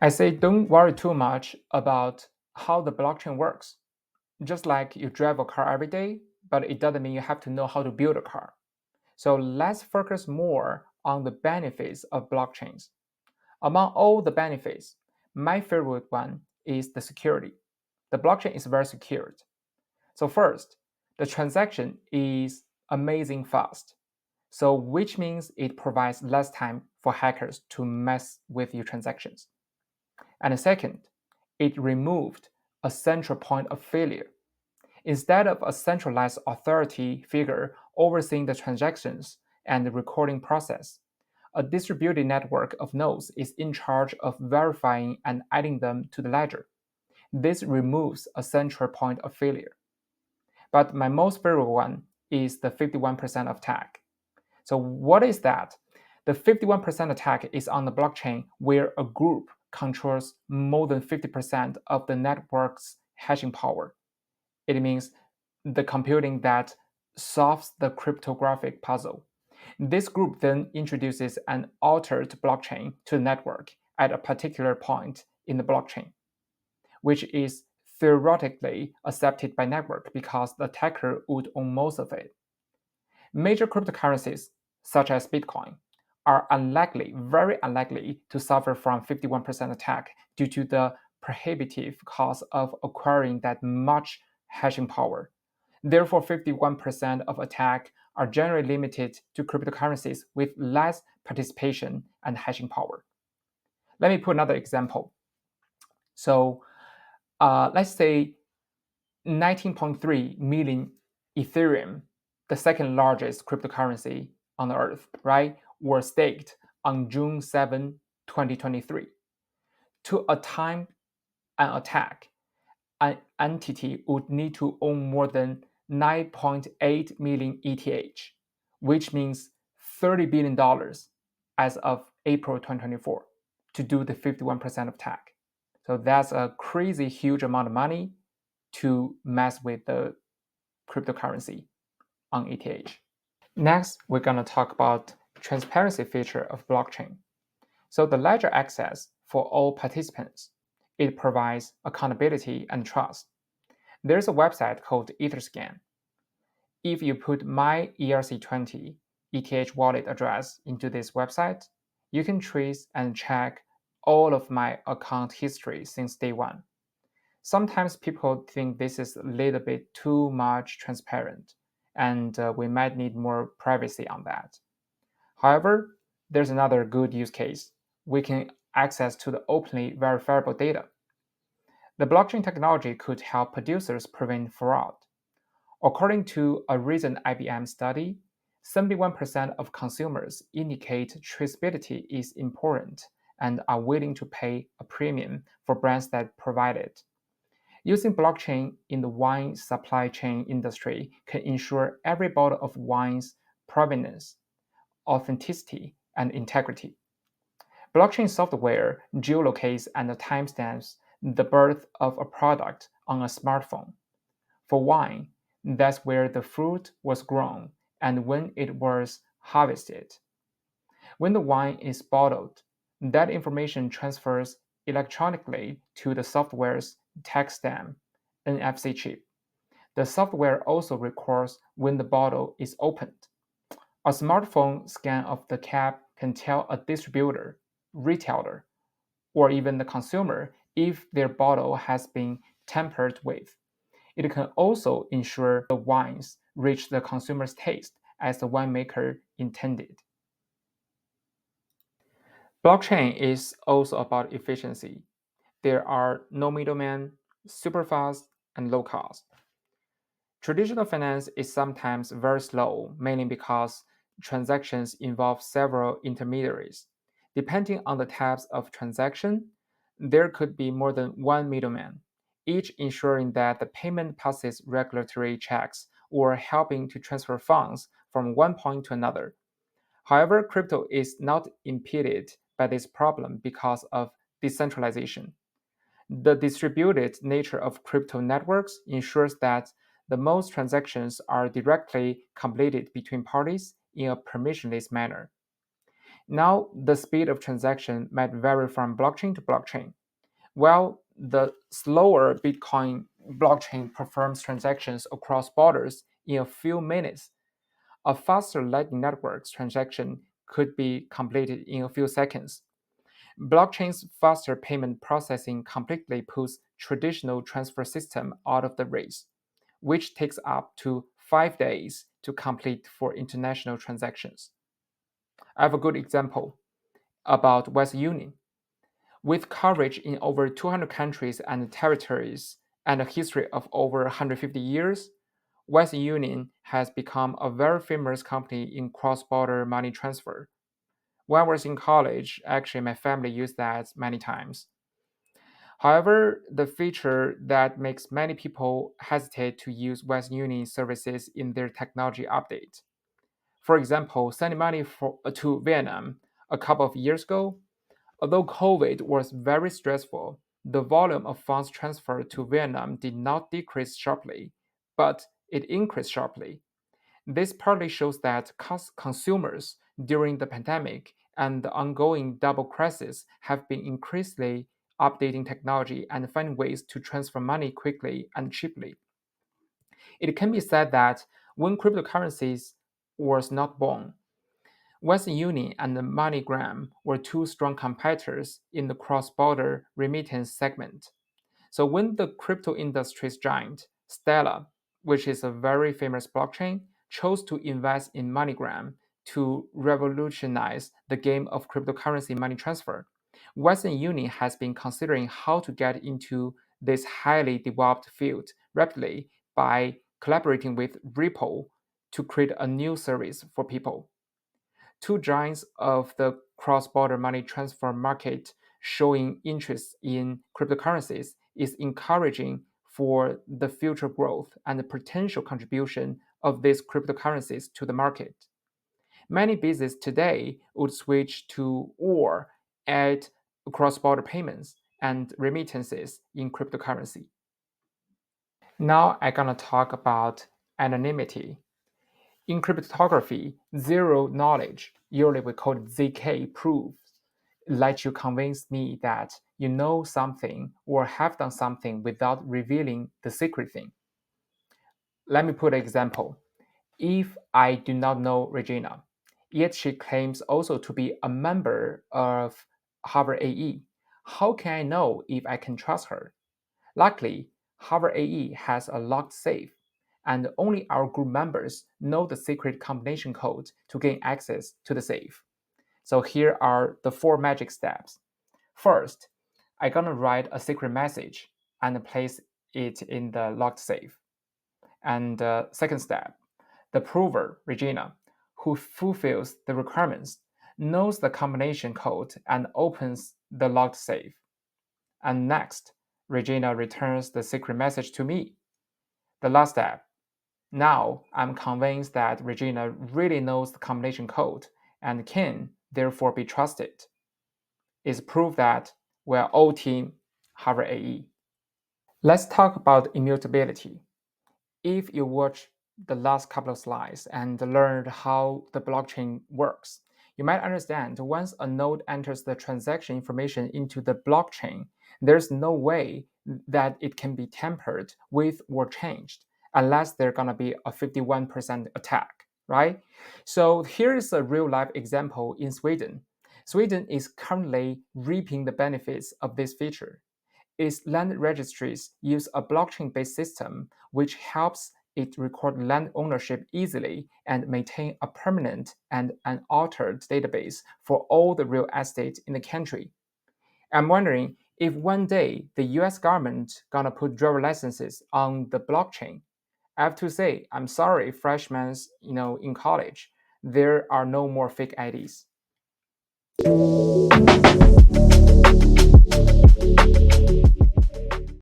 I say don't worry too much about how the blockchain works. Just like you drive a car every day, but it doesn't mean you have to know how to build a car. So let's focus more on the benefits of blockchains. Among all the benefits, my favorite one is the security. The blockchain is very secured. So first, the transaction is amazing fast. So which means it provides less time for hackers to mess with your transactions. And second, it removed a central point of failure. Instead of a centralized authority figure overseeing the transactions and the recording process, a distributed network of nodes is in charge of verifying and adding them to the ledger. This removes a central point of failure. But my most favorite one is the 51% attack. So, what is that? The 51% attack is on the blockchain where a group controls more than 50% of the network's hashing power. It means the computing that solves the cryptographic puzzle. This group then introduces an altered blockchain to the network at a particular point in the blockchain, which is theoretically accepted by network because the attacker would own most of it. Major cryptocurrencies, such as Bitcoin, are unlikely, very unlikely, to suffer from 51% attack due to the prohibitive cost of acquiring that much hashing power. Therefore, 51% of attack are generally limited to cryptocurrencies with less participation and hashing power. Let me put another example. So let's say 19.3 million Ethereum, the second largest cryptocurrency on the earth, right, were staked on June 7, 2023. To attempt an attack, an entity would need to own more than 9.8 million ETH, which means $30 billion as of April 2024 to do the 51% attack. So that's a crazy huge amount of money to mess with the cryptocurrency on ETH. Next, we're going to talk about transparency feature of blockchain. So the ledger access for all participants. It provides accountability and trust. There's a website called Etherscan. If you put my ERC20 ETH wallet address into this website, you can trace and check all of my account history since day one. Sometimes people think this is a little bit too much transparent, and we might need more privacy on that. However, there's another good use case. We can access to the openly verifiable data. The blockchain technology could help producers prevent fraud. According to a recent IBM study, 71% of consumers indicate traceability is important and are willing to pay a premium for brands that provide it. Using blockchain in the wine supply chain industry can ensure every bottle of wine's provenance, authenticity, and integrity. Blockchain software geolocates and timestamps the birth of a product on a smartphone. For wine, that's where the fruit was grown and when it was harvested. When the wine is bottled, that information transfers electronically to the software's tax stamp NFC chip. The software also records when the bottle is opened. A smartphone scan of the cap can tell a distributor, retailer, or even the consumer if their bottle has been tampered with. It can also ensure the wines reach the consumer's taste as the winemaker intended. Blockchain is also about efficiency. There are no middlemen, super fast, and low cost. Traditional finance is sometimes very slow, mainly because transactions involve several intermediaries. Depending on the types of transaction, there could be more than one middleman, each ensuring that the payment passes regulatory checks or helping to transfer funds from one point to another. However, crypto is not impeded by this problem because of decentralization. The distributed nature of crypto networks ensures that the most transactions are directly completed between parties in a permissionless manner. Now, the speed of transaction might vary from blockchain to blockchain. While the slower Bitcoin blockchain performs transactions across borders in a few minutes, a faster Lightning Network's transaction could be completed in a few seconds. Blockchain's faster payment processing completely puts traditional transfer system out of the race, which takes up to 5 days to complete for international transactions. I have a good example about Western Union. With coverage in over 200 countries and territories and a history of over 150 years, Western Union has become a very famous company in cross-border money transfer. When I was in college, actually my family used that many times. However, the feature that makes many people hesitate to use Western Union services in their technology update. For example, sending money to Vietnam a couple of years ago, although COVID was very stressful, the volume of funds transferred to Vietnam did not decrease sharply, but it increased sharply. This partly shows that consumers during the pandemic and the ongoing double crisis have been increasingly updating technology and finding ways to transfer money quickly and cheaply. It can be said that when cryptocurrencies was not born, Western Union and MoneyGram were two strong competitors in the cross-border remittance segment. So when the crypto industry's giant, Stellar, which is a very famous blockchain, chose to invest in MoneyGram to revolutionize the game of cryptocurrency money transfer, Western Union has been considering how to get into this highly developed field rapidly by collaborating with Ripple to create a new service for people. Two giants of the cross-border money transfer market showing interest in cryptocurrencies is encouraging for the future growth and the potential contribution of these cryptocurrencies to the market. Many businesses today would switch to or add cross-border payments and remittances in cryptocurrency. Now I'm gonna talk about anonymity. In cryptography, zero knowledge, usually we call it ZK, proofs let you convince me that you know something or have done something without revealing the secret thing. Let me put an example. If I do not know Regina, yet she claims also to be a member of Harvard AE, how can I know if I can trust her? Luckily, Harvard AE has a locked safe, and only our group members know the secret combination code to gain access to the safe. So here are the four magic steps. First, I'm gonna write a secret message and place it in the locked safe. And second step, the prover, Regina, who fulfills the requirements, knows the combination code and opens the locked safe. And next, Regina returns the secret message to me. The last step. Now I'm convinced that Regina really knows the combination code and can therefore be trusted. It's proof that we're all team Harvard AE. Let's talk about immutability. If you watch the last couple of slides and learned how the blockchain works, you might understand once a node enters the transaction information into the blockchain, there's no way that it can be tampered with or changed unless there's gonna be a 51% attack, right? So here is a real life example in Sweden. Sweden is currently reaping the benefits of this feature. Its land registries use a blockchain-based system which helps it record land ownership easily and maintain a permanent and unaltered database for all the real estate in the country. I'm wondering if one day the US government gonna put driver licenses on the blockchain. I have to say, I'm sorry, freshmen, in college, there are no more fake IDs.